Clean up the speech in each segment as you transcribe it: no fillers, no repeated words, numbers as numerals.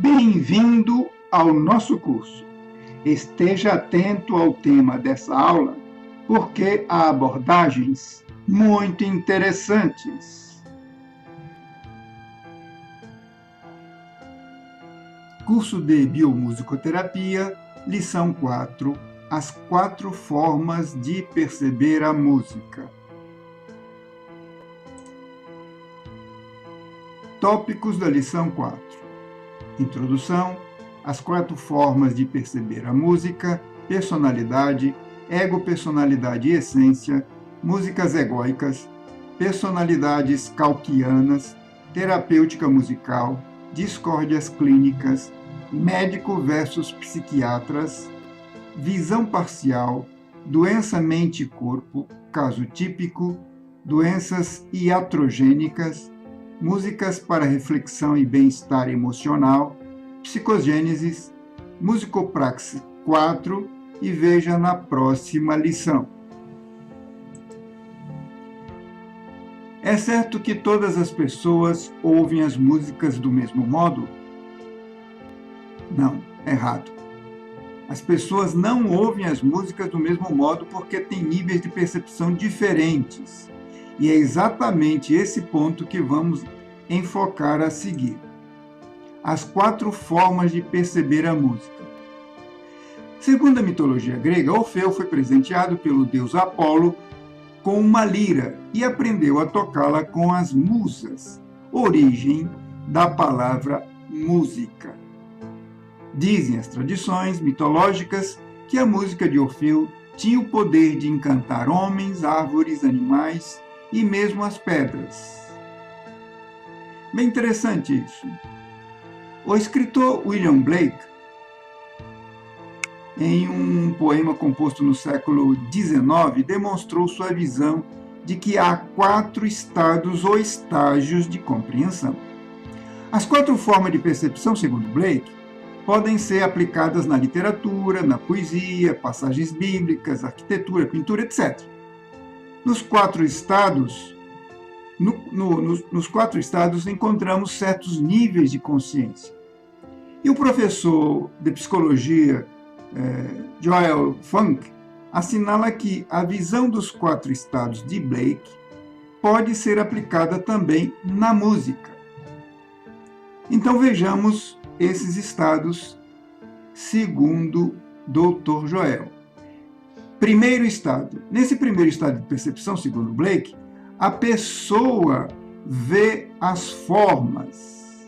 Bem-vindo ao nosso curso. Esteja atento ao tema dessa aula, porque há abordagens muito interessantes. Curso de Biomusicoterapia, lição 4, as 4 formas de perceber a música. Tópicos da lição 4. Introdução, as 4 formas de perceber a música, personalidade, ego-personalidade e essência, músicas egóicas, personalidades cauquianas, terapêutica musical, discórdias clínicas, médico versus psiquiatras, visão parcial, doença mente e corpo, caso típico, doenças iatrogênicas, músicas para reflexão e bem-estar emocional, psicogênesis, musicopraxis 4 e veja na próxima lição. É certo que todas as pessoas ouvem as músicas do mesmo modo? Não, errado. As pessoas não ouvem as músicas do mesmo modo porque têm níveis de percepção diferentes. E é exatamente esse ponto que vamos enfocar a seguir. As 4 formas de perceber a música. Segundo a mitologia grega, Orfeu foi presenteado pelo deus Apolo com uma lira e aprendeu a tocá-la com as musas, origem da palavra música. Dizem as tradições mitológicas que a música de Orfeu tinha o poder de encantar homens, árvores, animais e mesmo as pedras. Bem interessante isso. O escritor William Blake, em um poema composto no século XIX, demonstrou sua visão de que há 4 estados ou estágios de compreensão. As 4 formas de percepção, segundo Blake, podem ser aplicadas na literatura, na poesia, passagens bíblicas, arquitetura, pintura, etc. Nos 4 estados, nos 4 estados encontramos certos níveis de consciência. E o professor de psicologia Joel Funk assinala que a visão dos 4 estados de Blake pode ser aplicada também na música. Então vejamos esses estados segundo Dr. Joel. Primeiro estado. Nesse primeiro estado de percepção, segundo Blake, a pessoa vê as formas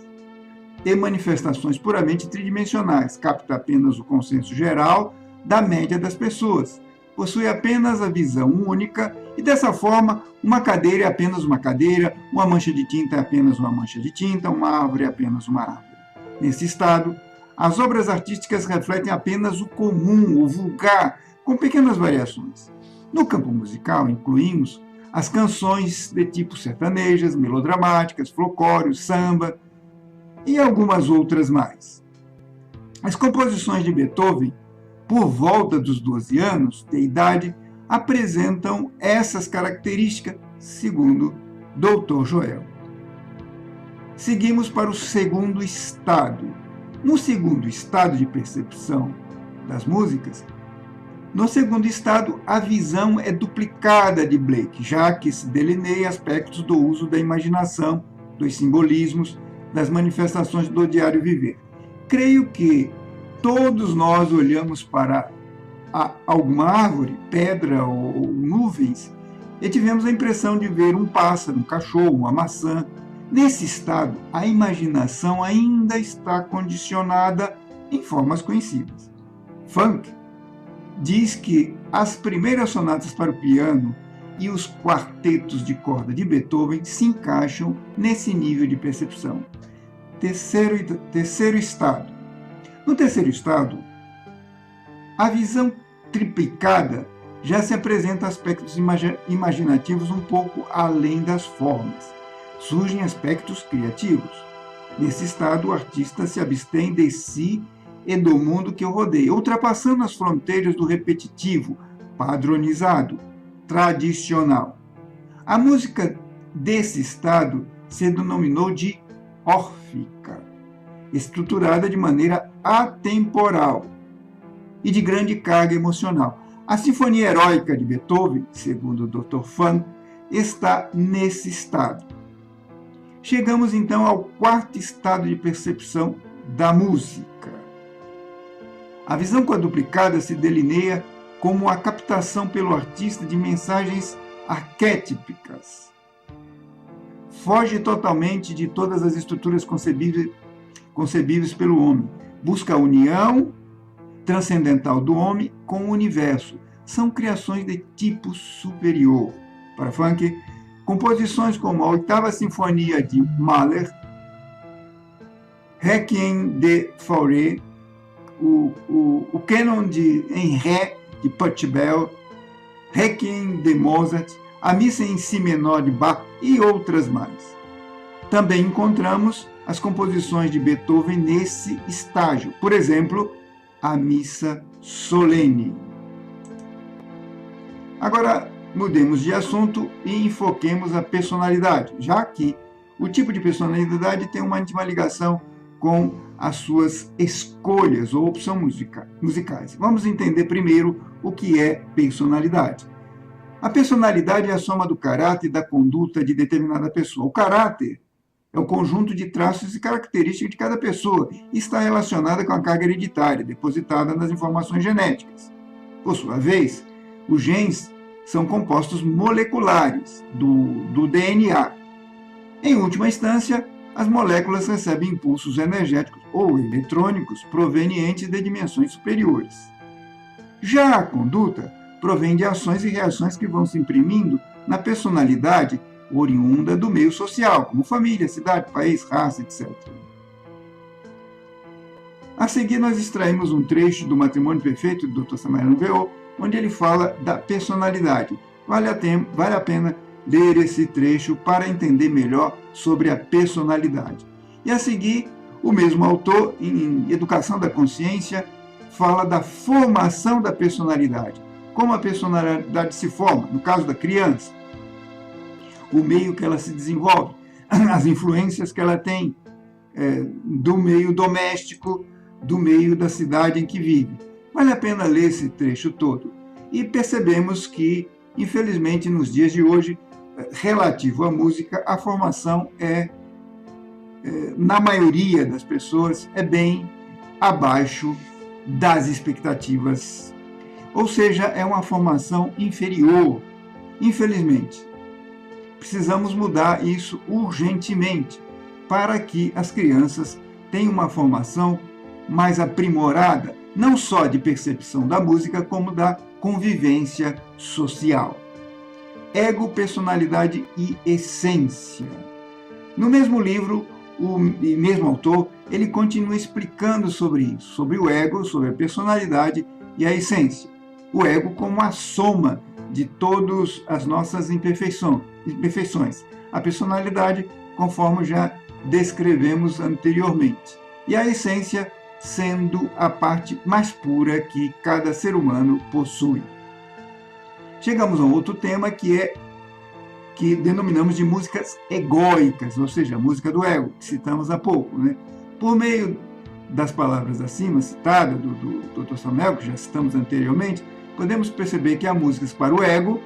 e manifestações puramente tridimensionais, capta apenas o consenso geral da média das pessoas, possui apenas a visão única e, dessa forma, uma cadeira é apenas uma cadeira, uma mancha de tinta é apenas uma mancha de tinta, uma árvore é apenas uma árvore. Nesse estado, as obras artísticas refletem apenas o comum, o vulgar, com pequenas variações. No campo musical, incluímos as canções de tipo sertanejas, melodramáticas, folclore, samba e algumas outras mais. As composições de Beethoven, por volta dos 12 anos de idade, apresentam essas características, segundo Dr. Joel. Seguimos para o segundo estado. No segundo estado de percepção das músicas, no segundo estado, a visão é duplicada de Blake, já que se delineia aspectos do uso da imaginação, dos simbolismos, das manifestações do diário viver. Creio que todos nós olhamos para alguma árvore, pedra ou nuvens e tivemos a impressão de ver um pássaro, um cachorro, uma maçã. Nesse estado, a imaginação ainda está condicionada em formas conhecidas. Funk diz que as primeiras sonatas para o piano e os quartetos de corda de Beethoven se encaixam nesse nível de percepção. Terceiro estado. No terceiro estado, a visão triplicada já se apresenta aspectos imaginativos um pouco além das formas. Surgem aspectos criativos. Nesse estado, o artista se abstém de si e do mundo que o rodeia, ultrapassando as fronteiras do repetitivo, padronizado, tradicional. A música desse estado se denominou de órfica estruturada de maneira atemporal e de grande carga emocional. A Sinfonia Heróica de Beethoven, segundo o Dr. Funk, está nesse estado. Chegamos então ao quarto estado de percepção da música. A visão quadruplicada se delineia como a captação pelo artista de mensagens arquétipicas. Foge totalmente de todas as estruturas concebíveis pelo homem. Busca a união transcendental do homem com o universo. São criações de tipo superior. Para Funk, composições como a Oitava Sinfonia de Mahler, Requiem de Fauré, o Canon em Ré de Pachelbel, Requiem de Mozart, a Missa em Si menor de Bach e outras mais. Também encontramos as composições de Beethoven nesse estágio. Por exemplo, a Missa Solene. Agora, mudemos de assunto e enfoquemos a personalidade, já que o tipo de personalidade tem uma íntima ligação com as suas escolhas ou opções musicais. Vamos entender primeiro o que é personalidade. A personalidade é a soma do caráter e da conduta de determinada pessoa. O caráter é o conjunto de traços e características de cada pessoa e está relacionada com a carga hereditária, depositada nas informações genéticas. Por sua vez, os genes são compostos moleculares do DNA. Em última instância, as moléculas recebem impulsos energéticos ou eletrônicos provenientes de dimensões superiores. Já a conduta provém de ações e reações que vão se imprimindo na personalidade oriunda do meio social, como família, cidade, país, raça, etc. A seguir, nós extraímos um trecho do Matrimônio Perfeito, do Dr. Samael Avello, onde ele fala da personalidade. Vale a pena ler esse trecho para entender melhor sobre a personalidade. E a seguir, o mesmo autor, em Educação da Consciência, fala da formação da personalidade. Como a personalidade se forma, no caso da criança, o meio que ela se desenvolve, as influências que ela tem do meio doméstico, do meio da cidade em que vive. Vale a pena ler esse trecho todo. E percebemos que, infelizmente, nos dias de hoje, relativo à música, a formação na maioria das pessoas, é bem abaixo das expectativas. Ou seja, é uma formação inferior, infelizmente. Precisamos mudar isso urgentemente para que as crianças tenham uma formação mais aprimorada, não só de percepção da música, como da convivência social. Ego, personalidade e essência. No mesmo livro, o mesmo autor, ele continua explicando sobre isso, sobre o ego, sobre a personalidade e a essência. O ego como a soma de todas as nossas imperfeições. A personalidade, conforme já descrevemos anteriormente. E a essência sendo a parte mais pura que cada ser humano possui. Chegamos a um outro tema que denominamos de músicas egóicas, ou seja, a música do ego, que citamos há pouco. Né? Por meio das palavras acima citadas, do Dr. Samuel, que já citamos anteriormente, podemos perceber que há músicas para o ego,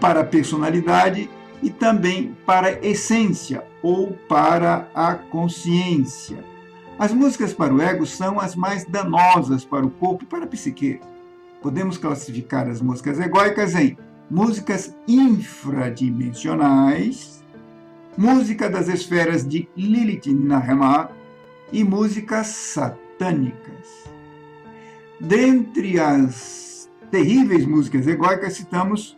para a personalidade e também para a essência ou para a consciência. As músicas para o ego são as mais danosas para o corpo e para a psique. Podemos classificar as músicas egóicas em músicas infradimensionais, música das esferas de Lilith Nahema e músicas satânicas. Dentre as terríveis músicas egóicas, citamos,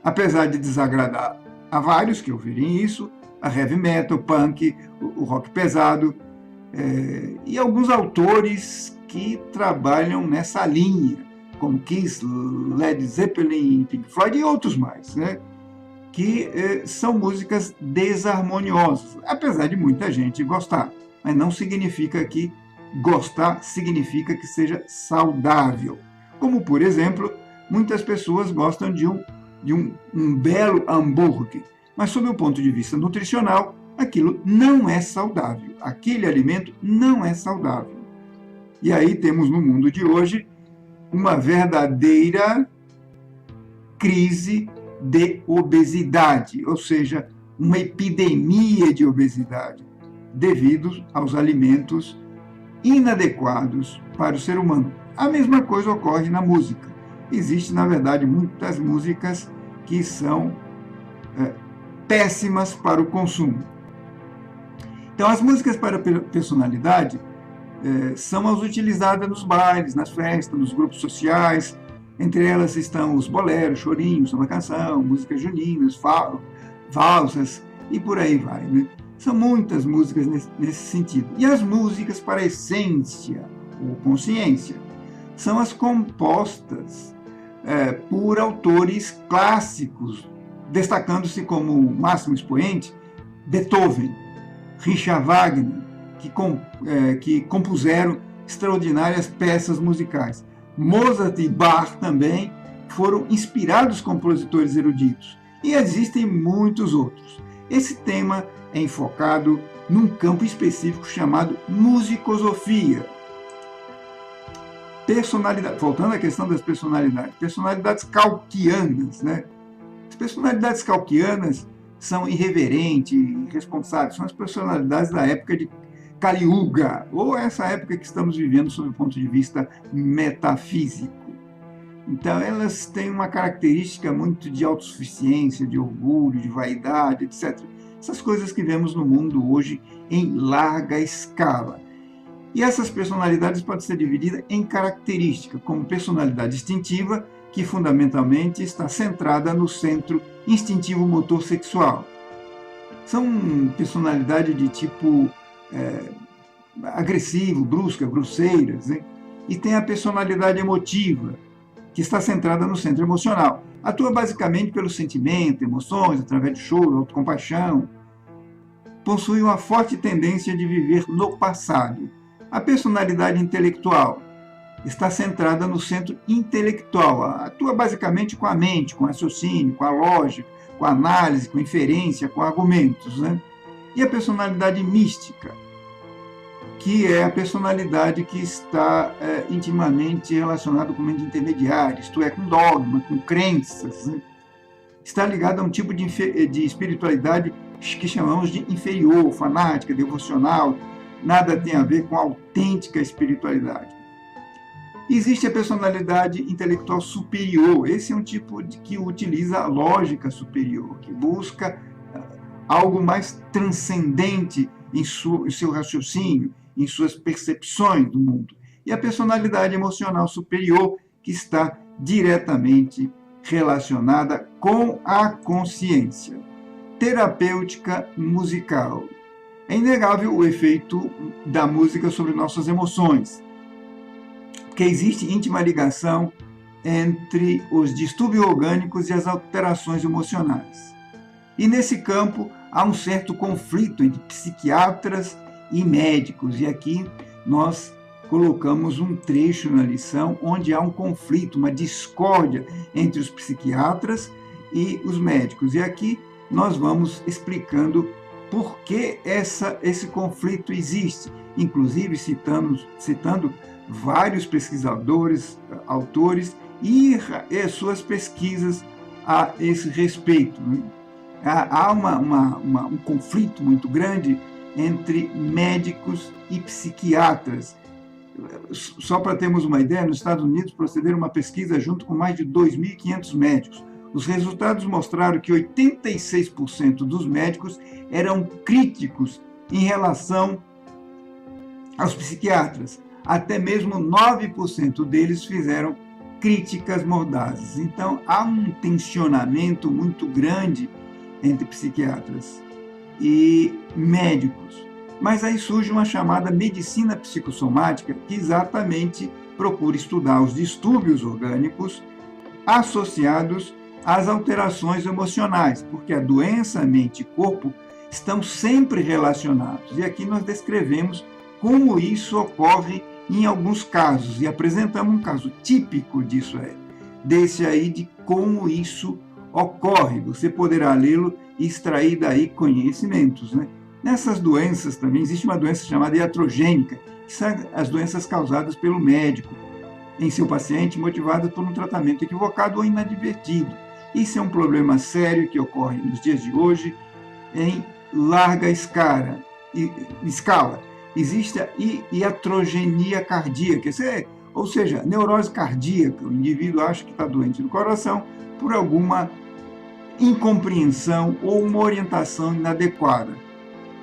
apesar de desagradar a vários que ouvirem isso, a heavy metal, punk, o rock pesado, e alguns autores que trabalham nessa linha, como Kiss, Led Zeppelin, Pink Floyd e outros mais, né? Que são músicas desarmoniosas, apesar de muita gente gostar, mas não significa que gostar significa que seja saudável. Como, por exemplo, muitas pessoas gostam de um belo hambúrguer, mas sob o ponto de vista nutricional, aquilo não é saudável. Aquele alimento não é saudável. E aí temos no mundo de hoje uma verdadeira crise de obesidade, ou seja, uma epidemia de obesidade, devido aos alimentos inadequados para o ser humano. A mesma coisa ocorre na música. Existem, na verdade, muitas músicas que são péssimas para o consumo. Então, as músicas para personalidade são as utilizadas nos bailes, nas festas, nos grupos sociais. Entre elas estão os boleros, chorinhos, samba canção, músicas juninas, valsas e por aí vai, né? São muitas músicas nesse sentido. E as músicas para a essência ou consciência são as compostas por autores clássicos, destacando-se como máximo expoente Beethoven, Richard Wagner, que compuseram extraordinárias peças musicais. Mozart e Bach também foram inspirados compositores eruditos. E existem muitos outros. Esse tema é enfocado num campo específico chamado musicosofia. Personalidade, voltando à questão das personalidades Kaukianas, né? As personalidades Kaukianas são irreverentes, irresponsáveis, são as personalidades da época de Kali Yuga, ou essa época que estamos vivendo sob o ponto de vista metafísico. Então, elas têm uma característica muito de autossuficiência, de orgulho, de vaidade, etc. Essas coisas que vemos no mundo hoje em larga escala. E essas personalidades podem ser divididas em características, como personalidade instintiva, que fundamentalmente está centrada no centro instintivo motor sexual. São personalidades de tipo agressivo, brusca, grosseiras, né? E tem a personalidade emotiva, que está centrada no centro emocional. Atua basicamente pelo sentimento, emoções, através de choro, autocompaixão. Possui uma forte tendência de viver no passado. A personalidade intelectual está centrada no centro intelectual. Atua basicamente com a mente, com o raciocínio, com a lógica, com a análise, com a inferência, com argumentos, né? E a personalidade mística, que é a personalidade que está intimamente relacionada com o mente intermediário, isto é, com dogma, com crenças, né? Está ligada a um tipo de espiritualidade que chamamos de inferior, fanática, devocional, nada tem a ver com a autêntica espiritualidade. Existe a personalidade intelectual superior. Esse é um tipo que utiliza a lógica superior, que busca algo mais transcendente em seu raciocínio, em suas percepções do mundo. E a personalidade emocional superior, que está diretamente relacionada com a consciência. Terapêutica musical. É inegável o efeito da música sobre nossas emoções, porque existe íntima ligação entre os distúrbios orgânicos e as alterações emocionais. E nesse campo há um certo conflito entre psiquiatras e médicos, e aqui nós colocamos um trecho na lição onde há um conflito, uma discórdia entre os psiquiatras e os médicos. E aqui nós vamos explicando por que esse conflito existe, inclusive citando vários pesquisadores, autores e suas pesquisas a esse respeito. Há um conflito muito grande entre médicos e psiquiatras. Só para termos uma ideia, nos Estados Unidos procederam uma pesquisa junto com mais de 2.500 médicos. Os resultados mostraram que 86% dos médicos eram críticos em relação aos psiquiatras. Até mesmo 9% deles fizeram críticas mordazes. Então, há um tensionamento muito grande entre psiquiatras e médicos. Mas aí surge uma chamada medicina psicossomática, que exatamente procura estudar os distúrbios orgânicos associados às alterações emocionais, porque a doença, mente e corpo estão sempre relacionados. E aqui nós descrevemos como isso ocorre em alguns casos, e apresentamos um caso típico disso desse aí de como isso ocorre. Você poderá lê-lo e extrair daí conhecimentos, né? Nessas doenças também existe uma doença chamada iatrogênica, que são as doenças causadas pelo médico em seu paciente, motivadas por um tratamento equivocado ou inadvertido. Isso é um problema sério que ocorre nos dias de hoje em larga escala. Existe a iatrogenia cardíaca, ou seja, neurose cardíaca. O indivíduo acha que está doente do coração por alguma incompreensão ou uma orientação inadequada.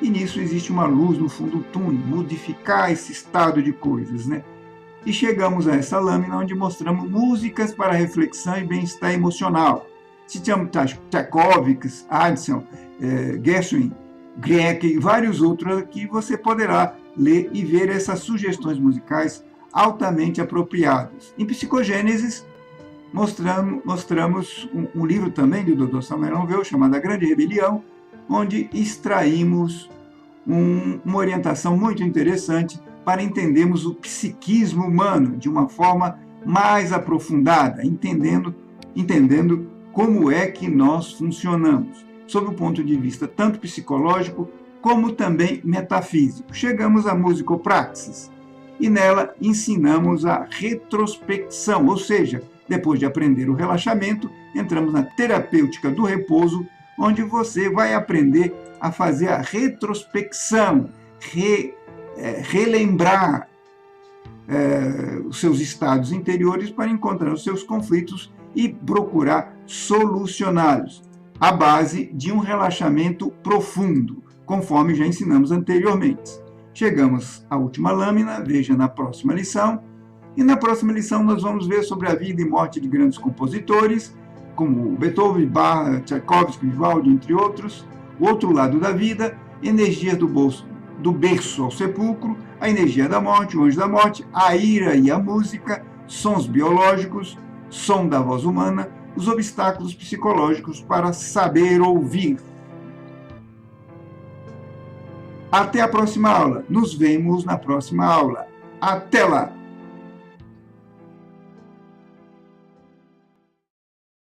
E nisso existe uma luz no fundo do túnel, modificar esse estado de coisas, né? E chegamos a essa lâmina onde mostramos músicas para reflexão e bem-estar emocional. Citamos Tchaikovsky, Addison, Gershwin, Grieg e vários outros que você poderá ler e ver essas sugestões musicais altamente apropriadas. Em Psicogênesis, mostramos um livro também do Dr. Samuel Longueuil, chamado A Grande Rebelião, onde extraímos uma orientação muito interessante para entendermos o psiquismo humano de uma forma mais aprofundada, entendendo como é que nós funcionamos, sob o ponto de vista tanto psicológico como também metafísico. Chegamos à musicopraxis e nela ensinamos a retrospecção, ou seja, depois de aprender o relaxamento, entramos na terapêutica do repouso, onde você vai aprender a fazer a retrospecção, relembrar os seus estados interiores para encontrar os seus conflitos e procurar solucioná-los, à base de um relaxamento profundo, conforme já ensinamos anteriormente. Chegamos à última lâmina, veja na próxima lição. E na próxima lição nós vamos ver sobre a vida e morte de grandes compositores, como Beethoven, Bach, Tchaikovsky, Vivaldi, entre outros. O outro lado da vida, energias do berço ao sepulcro, a energia da morte, o anjo da morte, a ira e a música, sons biológicos, som da voz humana, os obstáculos psicológicos para saber ouvir. Até a próxima aula. Nos vemos na próxima aula. Até lá!